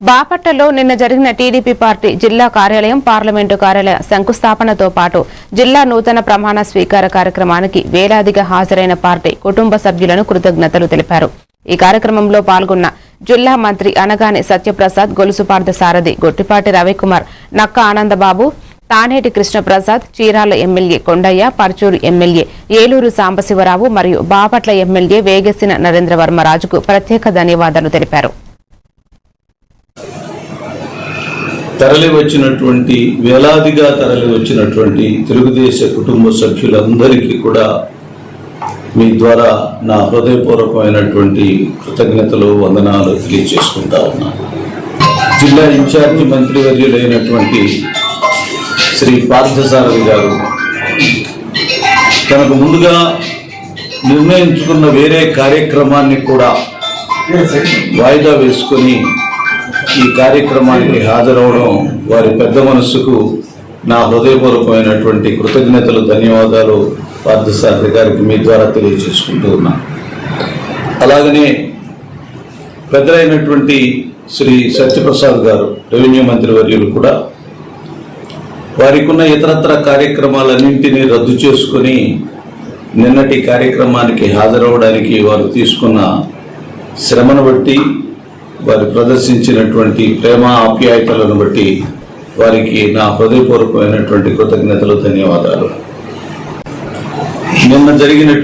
బాపట్లలో నిన్న జరిగిన టీడీపీ పార్టీ జిల్లా కార్యాలయం, పార్లమెంటు కార్యాలయ శంకుస్థాపనతో పాటు జిల్లా నూతన ప్రమాణ స్వీకార కార్యక్రమానికి వేలాదిగా హాజరైన పార్టీ కుటుంబ సభ్యులను కృతజ్ఞతలు తెలిపారు. ఈ కార్యక్రమంలో పాల్గొన్న జిల్లా మంత్రి అనగాని సత్యప్రసాద్, గొలుసుపార్ద సారథి, గొట్టిపాటి రవికుమార్, నక్క ఆనందబాబు, తానేటి కృష్ణప్రసాద్, చీరాల ఎమ్మెల్యే కొండయ్య, పర్చూరు ఎమ్మెల్యే ఏలూరు సాంబశివరావు మరియు బాపట్ల ఎమ్మెల్యే వేగేసిన నరేంద్రవర్మరాజుకు ప్రత్యేక ధన్యవాదాలు తెలిపారు. వేలాదిగా తరలి వచ్చినటువంటి తెలుగుదేశ కుటుంబ సభ్యులందరికీ కూడా మీ ద్వారా నా హృదయపూర్వకమైనటువంటి కృతజ్ఞతలు, వందనాలు తెలియజేసుకుంటా ఉన్నాను. జిల్లా ఇన్ఛార్జి మంత్రివర్యులైనటువంటి శ్రీ పార్థసారథి గారు తనకు ముందుగా నిర్ణయించుకున్న వేరే కార్యక్రమాన్ని కూడా వాయిదా వేసుకొని ఈ కార్యక్రమానికి హాజరవడం వారి పెద్ద మనస్సుకు నా హృదయపూర్వకమైనటువంటి కృతజ్ఞతలు, ధన్యవాదాలు పార్థసారథి గారికి మీ ద్వారా తెలియజేసుకుంటూ ఉన్నాను. అలాగనే పెద్దలైనటువంటి శ్రీ సత్యప్రసాద్ గారు, రెవెన్యూ మంత్రి వర్యులు కూడా వారికి ఉన్న ఇతరత్ర కార్యక్రమాలన్నింటినీ రద్దు చేసుకుని నిన్నటి కార్యక్రమానికి హాజరవడానికి వారు తీసుకున్న శ్రమను బట్టి, వారు ప్రదర్శించినటువంటి ప్రేమ ఆప్యాయతలను బట్టి వారికి నా హృదయపూర్వకమైనటువంటి కృతజ్ఞతలు, ధన్యవాదాలు. నిన్న జరిగినటువంటి